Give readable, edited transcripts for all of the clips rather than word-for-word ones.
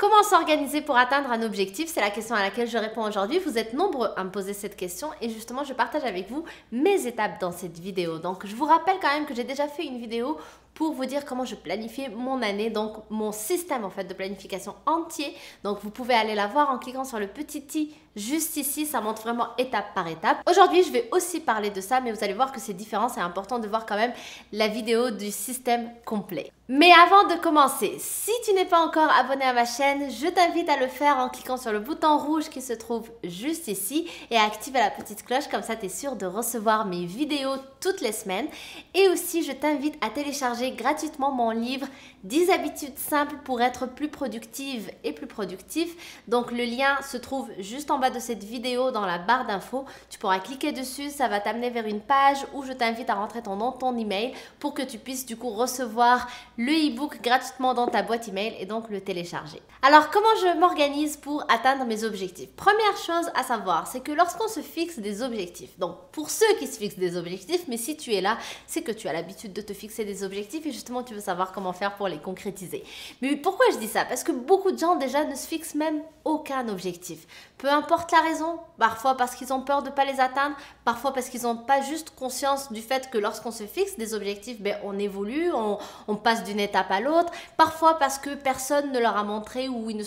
Comment s'organiser pour atteindre un objectif? C'est la question à laquelle je réponds aujourd'hui. Vous êtes nombreux à me poser cette question et justement je partage avec vous mes étapes dans cette vidéo. Donc je vous rappelle quand même que j'ai déjà fait une vidéo pour vous dire comment je planifiais mon année, donc mon système en fait de planification entier. Donc vous pouvez aller la voir en cliquant sur le petit i juste ici, ça montre vraiment étape par étape. Aujourd'hui je vais aussi parler de ça, mais vous allez voir que c'est différent, c'est important de voir quand même la vidéo du système complet. Mais avant de commencer, si tu n'es pas encore abonné à ma chaîne, je t'invite à le faire en cliquant sur le bouton rouge qui se trouve juste ici et à activer la petite cloche, comme ça tu es sûr de recevoir mes vidéos toutes les semaines. Et aussi je t'invite à télécharger gratuitement mon livre 10 habitudes simples pour être plus productive et plus productif. Donc le lien se trouve juste en bas de cette vidéo dans la barre d'infos. Tu pourras cliquer dessus, ça va t'amener vers une page où je t'invite à rentrer ton nom, ton email pour que tu puisses du coup recevoir le e-book gratuitement dans ta boîte email et donc le télécharger. Alors comment je m'organise pour atteindre mes objectifs? Première chose à savoir, c'est que lorsqu'on se fixe des objectifs, donc pour ceux qui se fixent des objectifs, mais si tu es là, c'est que tu as l'habitude de te fixer des objectifs et justement tu veux savoir comment faire pour les concrétiser. Mais pourquoi je dis ça? Parce que beaucoup de gens déjà ne se fixent même aucun objectif. Peu importe la raison, parfois parce qu'ils ont peur de ne pas les atteindre, parfois parce qu'ils n'ont pas juste conscience du fait que lorsqu'on se fixe des objectifs, on évolue, on passe d'une étape à l'autre, parfois parce que personne ne leur a montré ou ils ne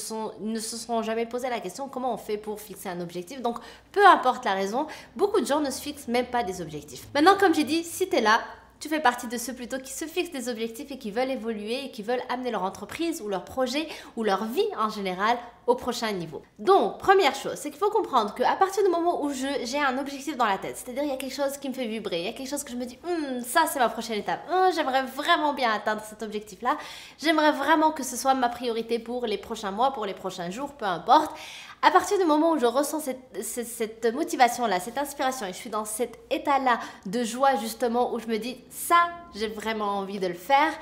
se sont jamais posé la question comment on fait pour fixer un objectif. Donc peu importe la raison, beaucoup de gens ne se fixent même pas des objectifs. Maintenant, comme j'ai dit, si tu es là, tu fais partie de ceux plutôt qui se fixent des objectifs et qui veulent évoluer et qui veulent amener leur entreprise ou leur projet ou leur vie en général au prochain niveau. Donc, première chose, c'est qu'il faut comprendre qu'à partir du moment où j'ai un objectif dans la tête, c'est-à-dire il y a quelque chose qui me fait vibrer, il y a quelque chose que je me dis, ça c'est ma prochaine étape, j'aimerais vraiment bien atteindre cet objectif-là, j'aimerais vraiment que ce soit ma priorité pour les prochains mois, pour les prochains jours, peu importe. À partir du moment où je ressens cette motivation-là, cette inspiration et je suis dans cet état-là de joie justement où je me dis ça, j'ai vraiment envie de le faire,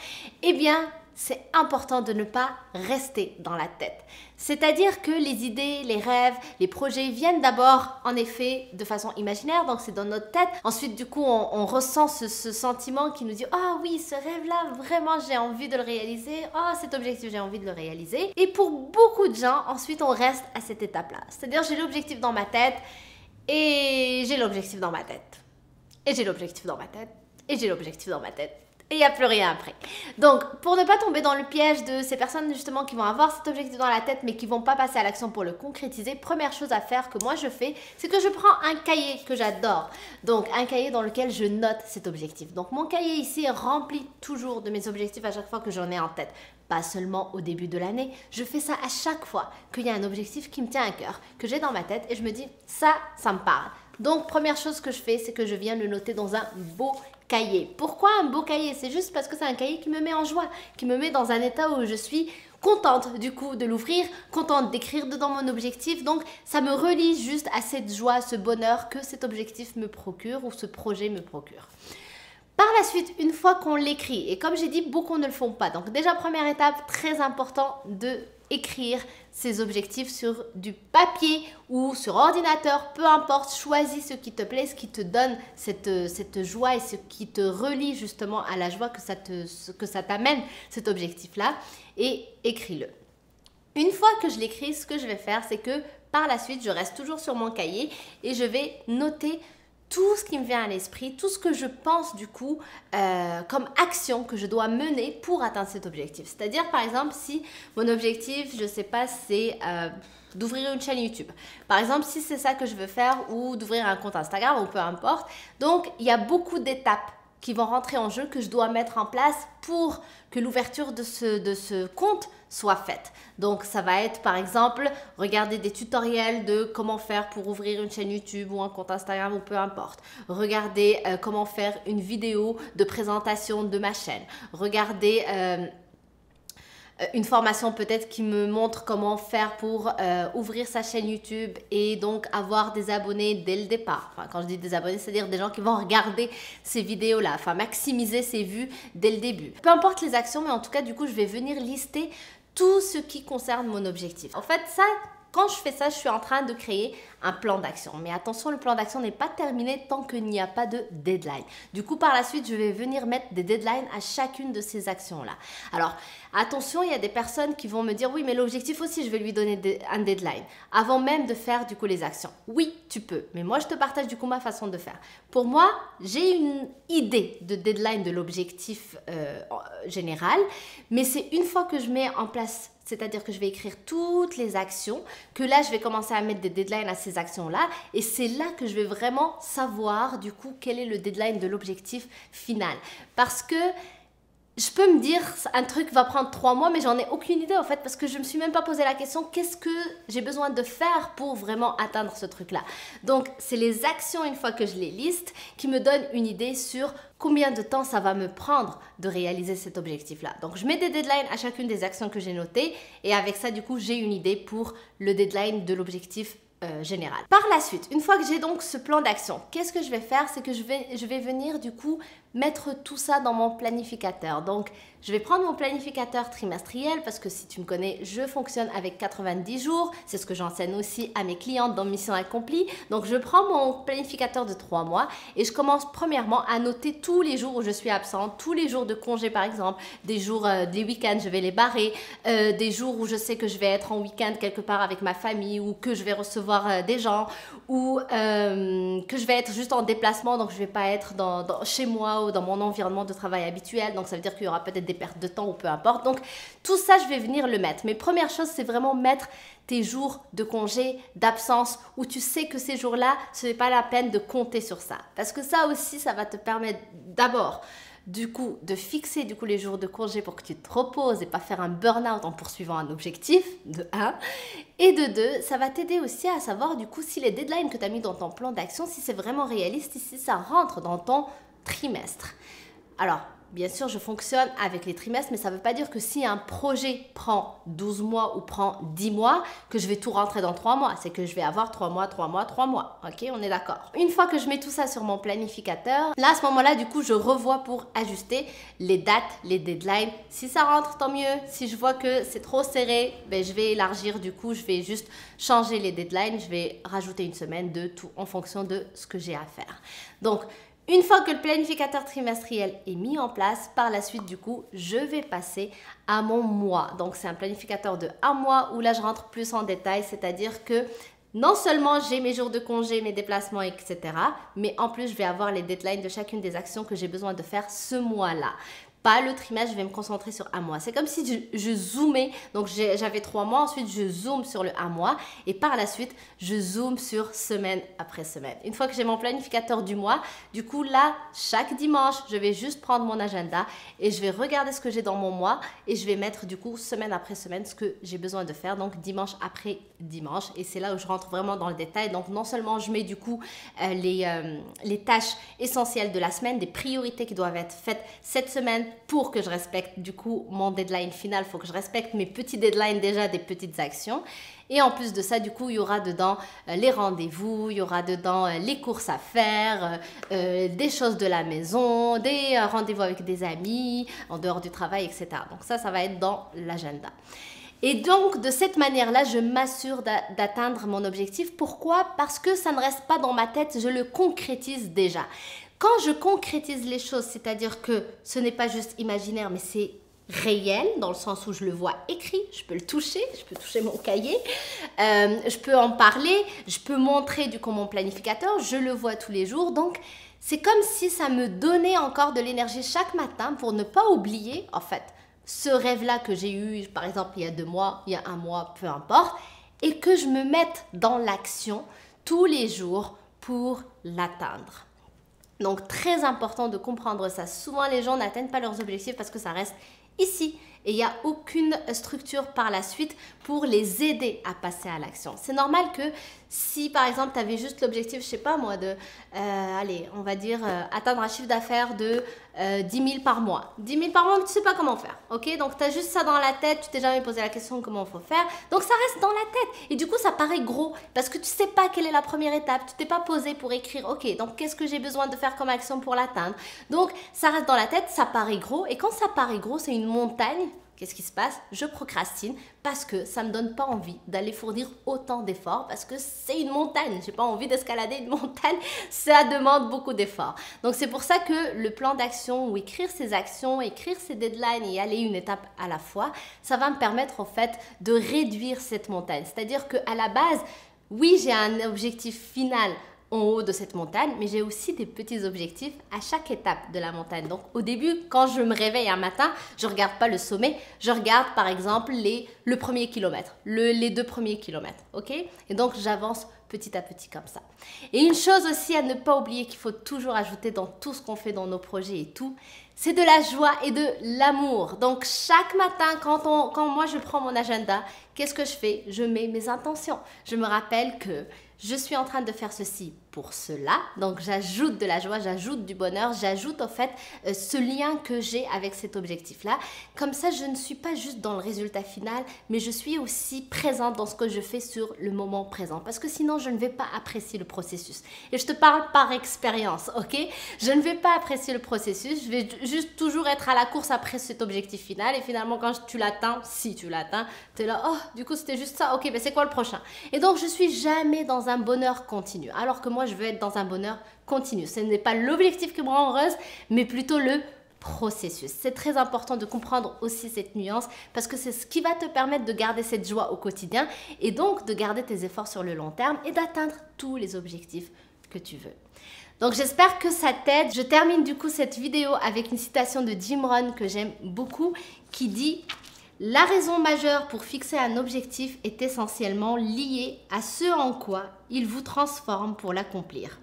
eh bien, c'est important de ne pas rester dans la tête. C'est-à-dire que les idées, les rêves, les projets viennent d'abord en effet de façon imaginaire, donc c'est dans notre tête. Ensuite du coup on ressent ce sentiment qui nous dit « Ah oui, ce rêve-là, vraiment j'ai envie de le réaliser. Ah cet objectif, j'ai envie de le réaliser. » Et pour beaucoup de gens, ensuite on reste à cette étape-là. C'est-à-dire j'ai l'objectif dans ma tête et j'ai l'objectif dans ma tête. Et j'ai l'objectif dans ma tête et j'ai l'objectif dans ma tête. Et il n'y a plus rien après. Donc, pour ne pas tomber dans le piège de ces personnes justement qui vont avoir cet objectif dans la tête mais qui ne vont pas passer à l'action pour le concrétiser, première chose à faire que moi je fais, c'est que je prends un cahier que j'adore. Donc, un cahier dans lequel je note cet objectif. Donc, mon cahier ici est rempli toujours de mes objectifs à chaque fois que j'en ai en tête. Pas seulement au début de l'année, je fais ça à chaque fois qu'il y a un objectif qui me tient à cœur, que j'ai dans ma tête et je me dis, ça me parle. Donc, première chose que je fais, c'est que je viens le noter dans un beau cahier. Pourquoi un beau cahier? C'est juste parce que c'est un cahier qui me met en joie, qui me met dans un état où je suis contente du coup de l'ouvrir, contente d'écrire dedans mon objectif. Donc, ça me relie juste à cette joie, ce bonheur que cet objectif me procure ou ce projet me procure. Par la suite, une fois qu'on l'écrit, et comme j'ai dit, beaucoup ne le font pas. Donc déjà, première étape, très important de écrire ses objectifs sur du papier ou sur ordinateur, peu importe, choisis ce qui te plaît, ce qui te donne cette joie et ce qui te relie justement à la joie que ça t'amène, cet objectif-là, et écris-le. Une fois que je l'écris, ce que je vais faire, c'est que par la suite, je reste toujours sur mon cahier et je vais noter tout ce qui me vient à l'esprit, tout ce que je pense du coup comme action que je dois mener pour atteindre cet objectif. C'est-à-dire par exemple si mon objectif, je ne sais pas, c'est d'ouvrir une chaîne YouTube. Par exemple si c'est ça que je veux faire ou d'ouvrir un compte Instagram ou peu importe. Donc il y a beaucoup d'étapes qui vont rentrer en jeu que je dois mettre en place pour que l'ouverture de ce compte soit faite. Donc ça va être par exemple regarder des tutoriels de comment faire pour ouvrir une chaîne YouTube ou un compte Instagram ou peu importe. Regarder comment faire une vidéo de présentation de ma chaîne. Regarder une formation peut-être qui me montre comment faire pour ouvrir sa chaîne YouTube et donc avoir des abonnés dès le départ. Enfin, quand je dis des abonnés, c'est-à-dire des gens qui vont regarder ces vidéos-là, enfin maximiser ses vues dès le début. Peu importe les actions, mais en tout cas, du coup, je vais venir lister tout ce qui concerne mon objectif. En fait, ça, quand je fais ça, je suis en train de créer un plan d'action. Mais attention, le plan d'action n'est pas terminé tant qu'il n'y a pas de deadline. Du coup, par la suite, je vais venir mettre des deadlines à chacune de ces actions-là. Alors, attention, il y a des personnes qui vont me dire, oui, mais l'objectif aussi, je vais lui donner un deadline avant même de faire du coup les actions. Oui, tu peux, mais moi, je te partage du coup ma façon de faire. Pour moi, j'ai une idée de deadline de l'objectif général, mais c'est une fois que je mets en place, c'est-à-dire que je vais écrire toutes les actions, que là, je vais commencer à mettre des deadlines à ces actions-là. Et c'est là que je vais vraiment savoir, du coup, quel est le deadline de l'objectif final. Parce que je peux me dire, un truc va prendre 3 mois, mais j'en ai aucune idée en fait, parce que je ne me suis même pas posé la question, qu'est-ce que j'ai besoin de faire pour vraiment atteindre ce truc-là. Donc, c'est les actions, une fois que je les liste, qui me donnent une idée sur combien de temps ça va me prendre de réaliser cet objectif-là. Donc, je mets des deadlines à chacune des actions que j'ai notées, et avec ça, du coup, j'ai une idée pour le deadline de l'objectif général. Par la suite, une fois que j'ai donc ce plan d'action, qu'est-ce que je vais faire? C'est que je vais venir du coup mettre tout ça dans mon planificateur. Donc, je vais prendre mon planificateur trimestriel parce que si tu me connais, je fonctionne avec 90 jours. C'est ce que j'enseigne aussi à mes clientes dans Mission Accomplie. Donc, je prends mon planificateur de 3 mois et je commence premièrement à noter tous les jours où je suis absente, tous les jours de congé par exemple, des jours, des week-ends, je vais les barrer, des jours où je sais que je vais être en week-end quelque part avec ma famille ou que je vais recevoir des gens ou que je vais être juste en déplacement, donc je ne vais pas être chez moi ou dans mon environnement de travail habituel, donc ça veut dire qu'il y aura peut-être des pertes de temps ou peu importe. Donc tout ça, je vais venir le mettre. Mais première chose, c'est vraiment mettre tes jours de congé, d'absence, où tu sais que ces jours-là, ce n'est pas la peine de compter sur ça. Parce que ça aussi, ça va te permettre d'abord du coup de fixer du coup les jours de congé pour que tu te reposes et pas faire un burn-out en poursuivant un objectif, de 1. Et de 2, ça va t'aider aussi à savoir du coup si les deadlines que tu as mis dans ton plan d'action, si c'est vraiment réaliste, si ça rentre dans ton trimestre. Alors, bien sûr, je fonctionne avec les trimestres, mais ça ne veut pas dire que si un projet prend 12 mois ou prend 10 mois, que je vais tout rentrer dans 3 mois. C'est que je vais avoir 3 mois, 3 mois, 3 mois. Ok, on est d'accord. Une fois que je mets tout ça sur mon planificateur, là, à ce moment-là, du coup, je revois pour ajuster les dates, les deadlines. Si ça rentre, tant mieux. Si je vois que c'est trop serré, ben, je vais élargir. Du coup, je vais juste changer les deadlines. Je vais rajouter une semaine de tout en fonction de ce que j'ai à faire. Donc, une fois que le planificateur trimestriel est mis en place, par la suite, du coup, je vais passer à mon mois. Donc, c'est un planificateur de 1 mois où là, je rentre plus en détail, c'est-à-dire que non seulement j'ai mes jours de congé, mes déplacements, etc., mais en plus, je vais avoir les deadlines de chacune des actions que j'ai besoin de faire ce mois-là. Pas le trimestre, je vais me concentrer sur 1 mois. C'est comme si je zoomais, donc j'avais 3 mois, ensuite je zoome sur le 1 mois et par la suite, je zoome sur semaine après semaine. Une fois que j'ai mon planificateur du mois, du coup là, chaque dimanche, je vais juste prendre mon agenda et je vais regarder ce que j'ai dans mon mois et je vais mettre du coup semaine après semaine ce que j'ai besoin de faire, donc dimanche après dimanche. Et c'est là où je rentre vraiment dans le détail. Donc non seulement je mets du coup les tâches essentielles de la semaine, des priorités qui doivent être faites cette semaine, pour que je respecte du coup mon deadline final, il faut que je respecte mes petits deadlines déjà des petites actions. Et en plus de ça, du coup, il y aura dedans les rendez-vous, il y aura dedans les courses à faire, des choses de la maison, des rendez-vous avec des amis, en dehors du travail, etc. Donc ça va être dans l'agenda. Et donc, de cette manière-là, je m'assure d'atteindre mon objectif. Pourquoi? Parce que ça ne reste pas dans ma tête, je le concrétise déjà. Quand je concrétise les choses, c'est-à-dire que ce n'est pas juste imaginaire, mais c'est réel, dans le sens où je le vois écrit, je peux le toucher, je peux toucher mon cahier, je peux en parler, je peux montrer du coup mon planificateur, je le vois tous les jours. Donc, c'est comme si ça me donnait encore de l'énergie chaque matin pour ne pas oublier, en fait, ce rêve-là que j'ai eu, par exemple, il y a 2 mois, il y a 1 mois, peu importe, et que je me mette dans l'action tous les jours pour l'atteindre. Donc, très important de comprendre ça. Souvent, les gens n'atteignent pas leurs objectifs parce que ça reste ici et il n'y a aucune structure par la suite pour les aider à passer à l'action. C'est normal que si, par exemple, tu avais juste l'objectif, je sais pas moi, de, allez, on va dire, atteindre un chiffre d'affaires de 10 000 par mois. 10 000 par mois, mais tu sais pas comment faire, ok? Donc, tu as juste ça dans la tête, tu t'es jamais posé la question comment il faut faire. Donc, ça reste dans la tête. Et du coup, ça paraît gros parce que tu sais pas quelle est la première étape. Tu t'es pas posé pour écrire, ok, donc qu'est-ce que j'ai besoin de faire comme action pour l'atteindre? Donc, ça reste dans la tête, ça paraît gros. Et quand ça paraît gros, c'est une montagne qu'est-ce qui se passe? Je procrastine parce que ça ne me donne pas envie d'aller fournir autant d'efforts parce que c'est une montagne. Je n'ai pas envie d'escalader une montagne, ça demande beaucoup d'efforts. Donc c'est pour ça que le plan d'action ou écrire ses actions, écrire ses deadlines et aller une étape à la fois, ça va me permettre en fait de réduire cette montagne. C'est-à-dire qu'à la base, oui, j'ai un objectif final en haut de cette montagne, mais j'ai aussi des petits objectifs à chaque étape de la montagne. Donc au début, quand je me réveille un matin, je ne regarde pas le sommet, je regarde par exemple le premier kilomètre, les 2 premiers kilomètres, ok? Et donc j'avance petit à petit comme ça. Et une chose aussi à ne pas oublier qu'il faut toujours ajouter dans tout ce qu'on fait dans nos projets et tout, c'est de la joie et de l'amour. Donc chaque matin, quand moi je prends mon agenda, qu'est-ce que je fais? Je mets mes intentions. Je me rappelle que je suis en train de faire ceci pour cela. Donc j'ajoute de la joie, j'ajoute du bonheur, j'ajoute en fait ce lien que j'ai avec cet objectif-là. Comme ça, je ne suis pas juste dans le résultat final, mais je suis aussi présente dans ce que je fais sur le moment présent. Parce que sinon, je ne vais pas apprécier le processus. Et je te parle par expérience, ok? Je ne vais pas apprécier le processus, je vais juste toujours être à la course après cet objectif final. Et finalement, quand tu l'atteins, si tu l'atteins, tu es là, oh, du coup, c'était juste ça, ok, mais c'est quoi le prochain? Et donc, je suis jamais dans un bonheur continu. Alors que moi, je veux être dans un bonheur continu. Ce n'est pas l'objectif qui me rend heureuse, mais plutôt le processus. C'est très important de comprendre aussi cette nuance parce que c'est ce qui va te permettre de garder cette joie au quotidien et donc de garder tes efforts sur le long terme et d'atteindre tous les objectifs que tu veux. Donc j'espère que ça t'aide. Je termine du coup cette vidéo avec une citation de Jim Rohn que j'aime beaucoup qui dit: la raison majeure pour fixer un objectif est essentiellement liée à ce en quoi il vous transforme pour l'accomplir.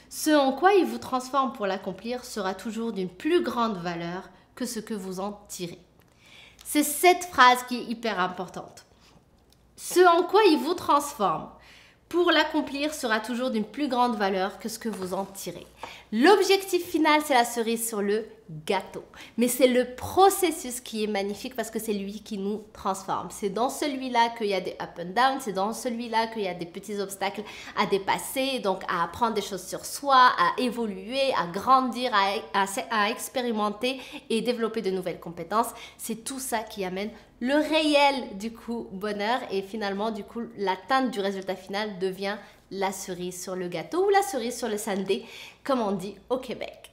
Ce en quoi il vous transforme pour l'accomplir sera toujours d'une plus grande valeur que ce que vous en tirez. C'est cette phrase qui est hyper importante. Ce en quoi il vous transforme pour l'accomplir sera toujours d'une plus grande valeur que ce que vous en tirez. L'objectif final, c'est la cerise sur le gâteau. Mais c'est le processus qui est magnifique parce que c'est lui qui nous transforme. C'est dans celui-là qu'il y a des up and down, c'est dans celui-là qu'il y a des petits obstacles à dépasser, donc à apprendre des choses sur soi, à évoluer, à grandir, à expérimenter et développer de nouvelles compétences. C'est tout ça qui amène le réel, du coup, bonheur et finalement, du coup, l'atteinte du résultat final devient la cerise sur le gâteau ou la cerise sur le sundae, comme on dit au Québec.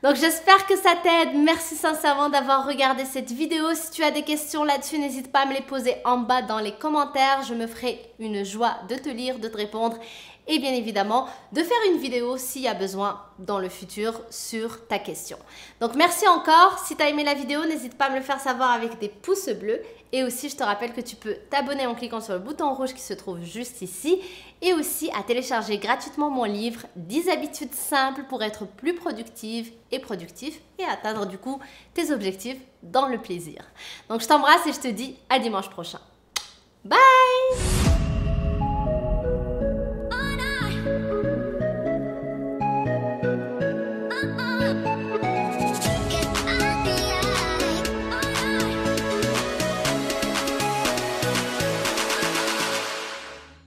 Donc j'espère que ça t'aide. Merci sincèrement d'avoir regardé cette vidéo. Si tu as des questions là-dessus, n'hésite pas à me les poser en bas dans les commentaires. Je me ferai une joie de te lire, de te répondre et bien évidemment de faire une vidéo s'il y a besoin dans le futur sur ta question. Donc merci encore. Si tu as aimé la vidéo, n'hésite pas à me le faire savoir avec des pouces bleus. Et aussi, je te rappelle que tu peux t'abonner en cliquant sur le bouton rouge qui se trouve juste ici et aussi à télécharger gratuitement mon livre 10 habitudes simples pour être plus productive et productif et atteindre du coup tes objectifs dans le plaisir. Donc je t'embrasse et je te dis à dimanche prochain. Bye!